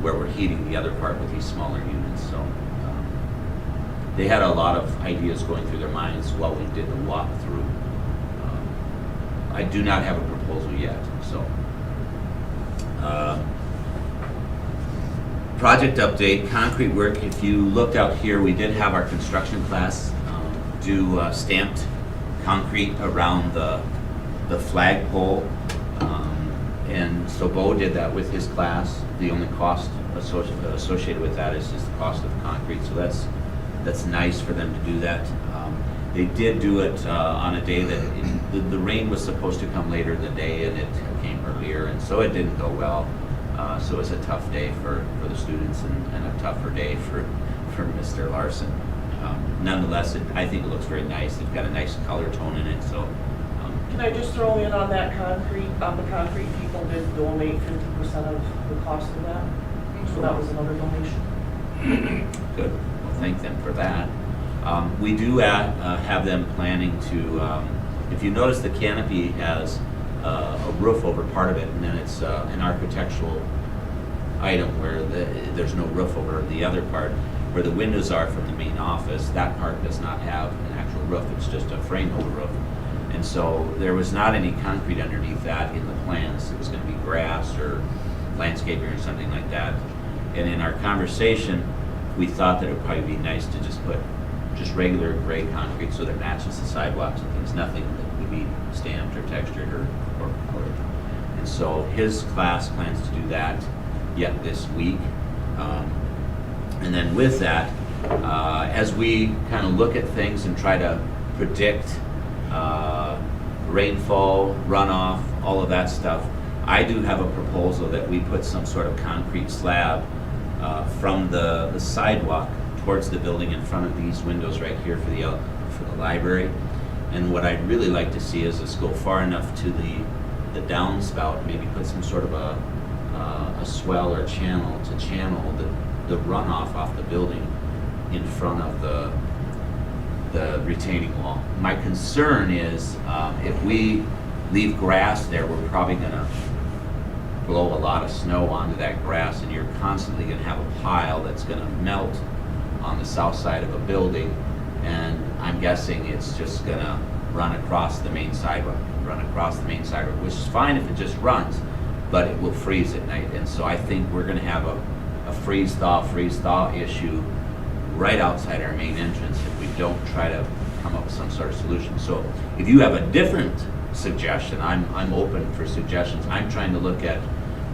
where we're heating the other part with these smaller units. So they had a lot of ideas going through their minds while we did the walkthrough. I do not have a proposal yet, so. Project update, concrete work. If you looked out here, we did have our construction class do stamped concrete around the flagpole. And so Bo did that with his class. The only cost associated with that is just the cost of concrete. So that's nice for them to do that. They did do it on a day that the rain was supposed to come later in the day, and it came earlier, and so it didn't go well. So it was a tough day for the students and a tougher day for Mr. Larson. Nonetheless, I think it looks very nice. They've got a nice color tone in it. So. Can I just throw in on that concrete, the concrete people did donate 50% of the cost of that? So that was another donation. Good. Well, thank them for that. We do have them planning to, if you notice, the canopy has a roof over part of it, and then it's an architectural item where there's no roof over the other part. Where the windows are from the main office, that part does not have an actual roof. It's just a frame over roof. And so there was not any concrete underneath that in the plans. It was going to be grass or landscaping or something like that. And in our conversation, we thought that it would probably be nice to just put just regular gray concrete so that it matches the sidewalks and things, nothing that would be stamped or textured or colored. And so his class plans to do that yet this week. And then with that, as we kind of look at things and try to predict rainfall, runoff, all of that stuff, I do have a proposal that we put some sort of concrete slab from the sidewalk towards the building in front of these windows right here for the library. And what I'd really like to see is us go far enough to the the downspout, maybe put some sort of a swell or channel to channel the runoff off the building in front of the retaining wall. My concern is if we leave grass there, we're probably gonna blow a lot of snow onto that grass, and you're constantly gonna have a pile that's gonna melt on the south side of a building, and I'm guessing it's just gonna run across the main sidewalk, which is fine if it just runs, but it will freeze at night. And so I think we're gonna have a freeze-thaw issue right outside our main entrance if we don't try to come up with some sort of solution. So if you have a different suggestion, I'm open for suggestions. I'm trying to look at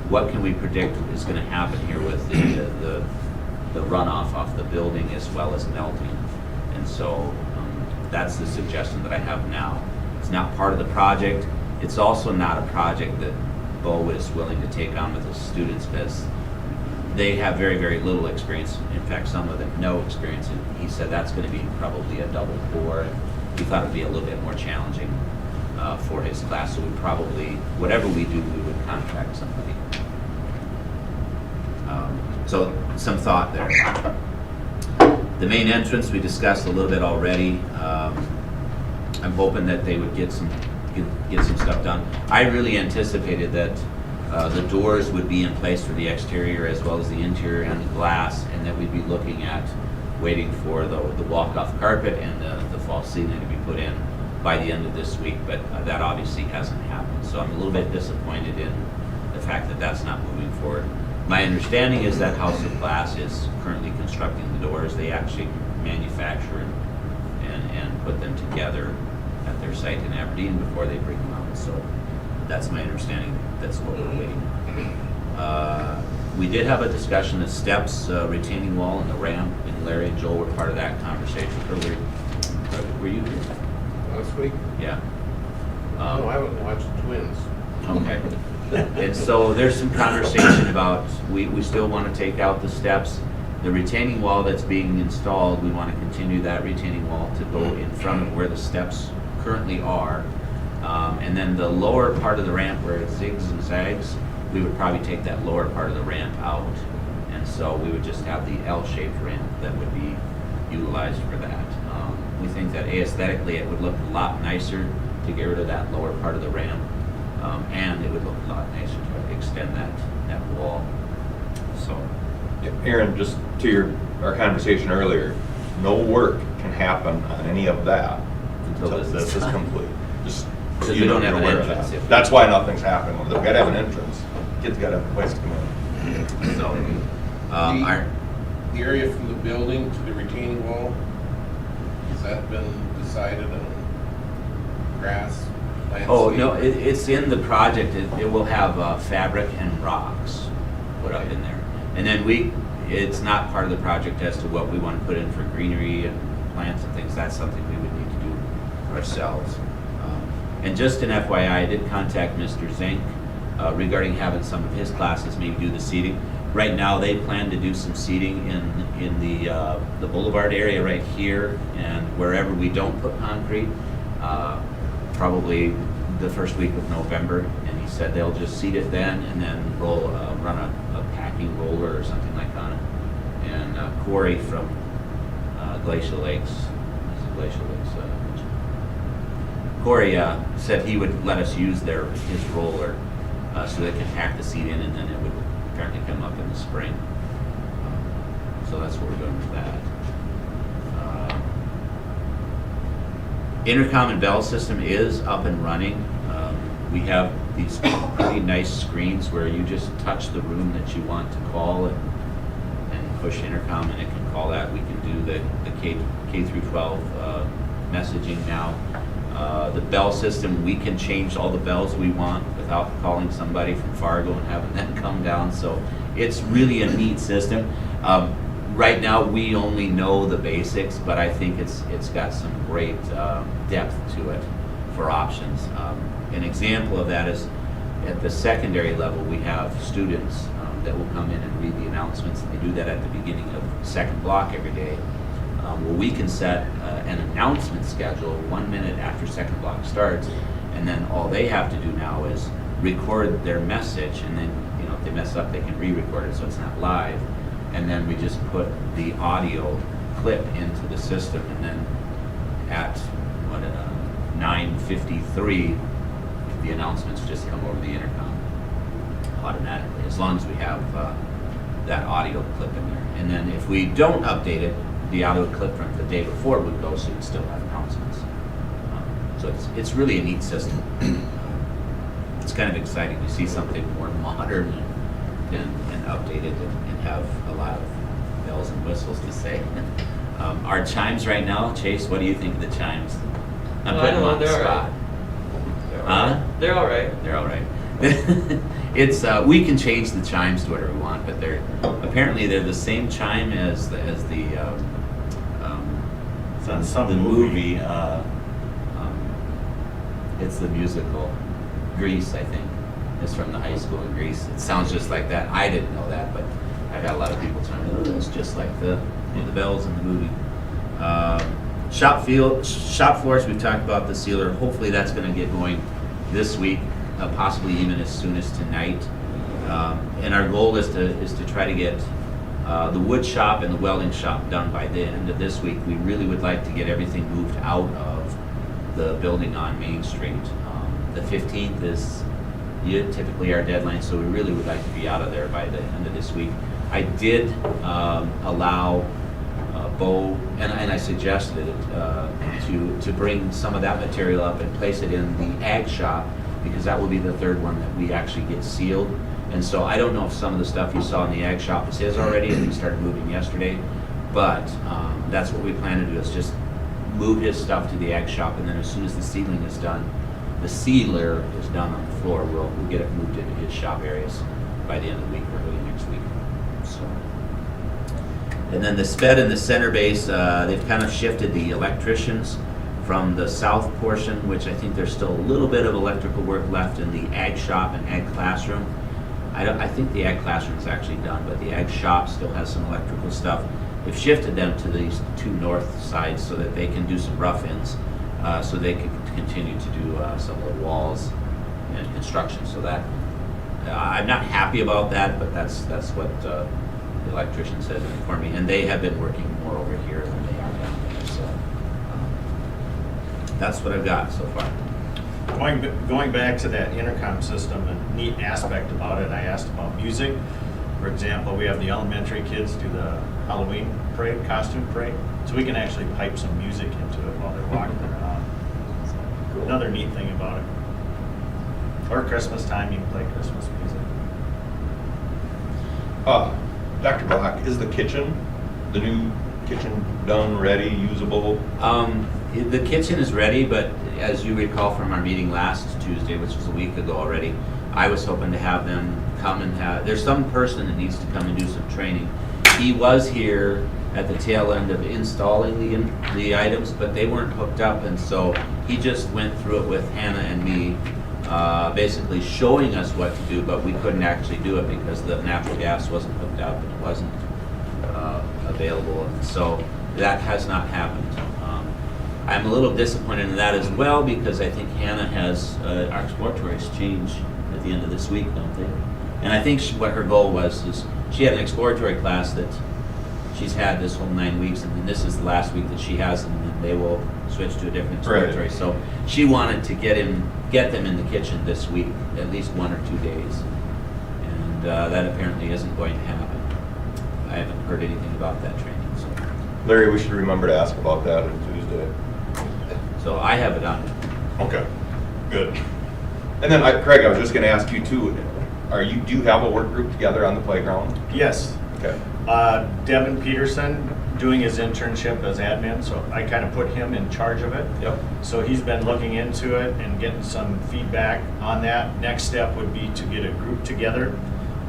what can we predict is gonna happen here with the runoff off the building as well as melting. And so that's the suggestion that I have now. It's not part of the project. It's also not a project that Bo is willing to take on with his students because they have very, very little experience. In fact, some of them no experience. And he said that's going to be probably a double core. He thought it would be a little bit more challenging for his class. So we probably, whatever we do, we would contract somebody. So some thought there. The main entrance we discussed a little bit already. I'm hoping that they would get some stuff done. I really anticipated that the doors would be in place for the exterior as well as the interior and the glass, and that we'd be looking at waiting for the walk-off carpet and the false ceiling to be put in by the end of this week, but that obviously hasn't happened. So I'm a little bit disappointed in the fact that that's not moving forward. My understanding is that House of Glass is currently constructing the doors. They actually manufacture and put them together at their site in Aberdeen before they bring them out. So that's my understanding. That's what we're waiting. We did have a discussion of steps, retaining wall, and the ramp, and Larry and Joel were part of that conversation earlier. Were you here? Last week? Yeah. No, I haven't watched Twins. Okay. And so there's some conversation about, we still want to take out the steps. The retaining wall that's being installed, we want to continue that retaining wall to go in front of where the steps currently are. And then the lower part of the ramp where it zigs and zags, we would probably take that lower part of the ramp out. And so we would just have the L-shaped ramp that would be utilized for that. We think that aesthetically it would look a lot nicer to get rid of that lower part of the ramp. And it would look a lot nicer to extend that wall. So. Aaron, just to our conversation earlier, no work can happen on any of that until this is complete. Just Because you we don't have you're an aware of entrance that. if- That's why nothing's happening. We've got to have an entrance. Kids got to have a place to come in. So, The area from the building to the retaining wall, has that been decided on grass, landscape? oh, no, it's in the project. It will have fabric and rocks put up in there. And then it's not part of the project as to what we want to put in for greenery and plants and things. That's something we would need to do ourselves. And just an FYI, I did contact Mr. Zink regarding having some of his classes maybe do the seating. Right now, they plan to do some seating in the boulevard area right here, and wherever we don't put concrete, probably the first week of November. And he said they'll just seat it then and then run a packing roller or something like on it. And Corey from Glacial Lakes, Corey said he would let us use his roller so they can pack the seat in, and then it would apparently come up in the spring. So that's what we're doing with that. Intercom and bell system is up and running. We have these pretty nice screens where you just touch the room that you want to call and push intercom, and it can call that. We can do the K through 12 messaging now. The bell system, we can change all the bells we want without calling somebody from Fargo and having them come down. So it's really a neat system. Right now, we only know the basics, but I think it's got some great depth to it for options. An example of that is at the secondary level, we have students that will come in and read the announcements, and they do that at the beginning of second block every day. Well, we can set an announcement schedule 1 minute after second block starts, and then all they have to do now is record their message, and then, you know, if they mess up, they can re-record it so it's not live. And then we just put the audio clip into the system, and then at 9:53, the announcements just come over the intercom automatically, as long as we have that audio clip in there. And then if we don't update it, the audio clip from the day before would go, so you'd still have announcements. So it's really a neat system. It's kind of exciting to see something more modern and updated and have a lot of bells and whistles to say. Our chimes right now, Chase, what do you think of the chimes? I'm putting them on the spot. Huh? They're all right. They're all right. It's we can change the chimes to whatever we want, but apparently they're the same chime as the It's on some the movie. It's the musical Grease, I think. It's from the high school in Greece. It sounds just like that. I didn't know that, but I got a lot of people telling me that it's just like the bells in the movie. Shop floors, we talked about the sealer. Hopefully that's going to get going this week, possibly even as soon as tonight. And our goal is to try to get the wood shop and the welding shop done by the end of this week. We really would like to get everything moved out of the building on Main Street. The 15th is typically our deadline, so we really would like to be out of there by the end of this week. I did allow Bo, and I suggested it, to bring some of that material up and place it in the ag shop, because that will be the third one that we actually get sealed. And so I don't know if some of the stuff you saw in the ag shop is his already, and we started moving yesterday, but that's what we plan to do, is just move his stuff to the ag shop, and then as soon as the sealing is done, the sealer is done on the floor, we'll get it moved into his shop areas by the end of the week or early next week. So, and then the SPED and the center base, they've kind of shifted the electricians from the south portion, which I think there's still a little bit of electrical work left in the ag shop and ag classroom. I think the ag classroom is actually done, but the ag shop still has some electrical stuff. They've shifted them to these two north sides so that they can do some rough-ins, so they can continue to do some of the walls and construction. So that I'm not happy about that, but that's what the electrician said for me, and they have been working more over here than they are down there. So that's what I've got so far. Going back to that intercom system, a neat aspect about it, I asked about music. For example, we have the elementary kids do the Halloween parade, costume parade, so we can actually pipe some music into it while they're walking around. So, another neat thing about it. Or Christmas time, you can play Christmas music. Dr. Black, is the new kitchen done, ready, usable? The kitchen is ready, but as you recall from our meeting last Tuesday, which was a week ago already, I was hoping to have them come and there's some person that needs to come and do some training. He was here at the tail end of installing the items, but they weren't hooked up, and so he just went through it with Hannah and me, basically showing us what to do, but we couldn't actually do it because the natural gas wasn't hooked up and it wasn't available, and so that has not happened. I'm a little disappointed in that as well, because I think Hannah has our exploratories change at the end of this week, don't they? And I think what her goal was is she had an exploratory class that she's had this whole 9 weeks, and then this is the last week that she has, and then they will switch to a different exploratory. Right. So she wanted to get them in the kitchen this week, at least 1 or 2 days, and that apparently isn't going to happen. I haven't heard anything about that training. So Larry, we should remember to ask about that on Tuesday. So I have it on. Okay, good. And then, Craig, I was just going to ask you too. Do you have a work group together on the playground? Yes. Okay. Devin Peterson doing his internship as admin, so I kind of put him in charge of it. Yep. So he's been looking into it and getting some feedback on that. Next step would be to get a group together,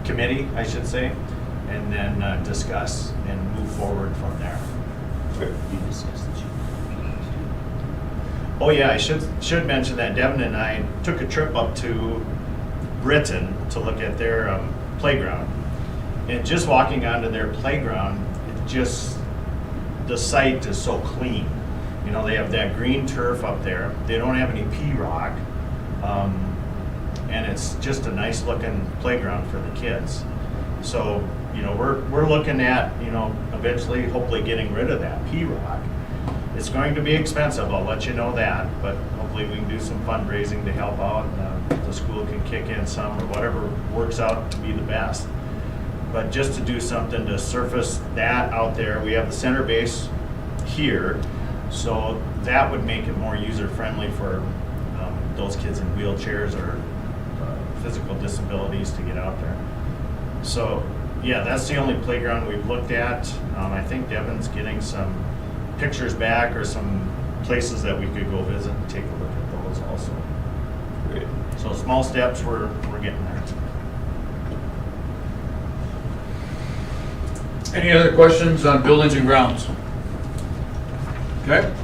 committee, I should say, and then discuss and move forward from there. Okay. You discussed the Oh yeah, I should mention that Devin and I took a trip up to Britain to look at their playground. And just walking onto their playground, the site is so clean. You know, they have that green turf up there. They don't have any pea rock. and it's just a nice looking playground for the kids. So, you know, we're looking at, you know, eventually hopefully getting rid of that P-rock. It's going to be expensive, I'll let you know that, but hopefully we can do some fundraising to help out. The school can kick in some or whatever works out to be the best. But just to do something to surface that out there, we have the center base here, so that would make it more user-friendly for those kids in wheelchairs or physical disabilities to get out there. So, yeah, that's the only playground we've looked at. I think Devin's getting some pictures back or some places that we could go visit and take a look at those also. Great. So small steps, we're getting there. Any other questions on buildings and grounds? Okay.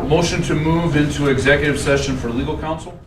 Motion to move into executive session for legal counsel?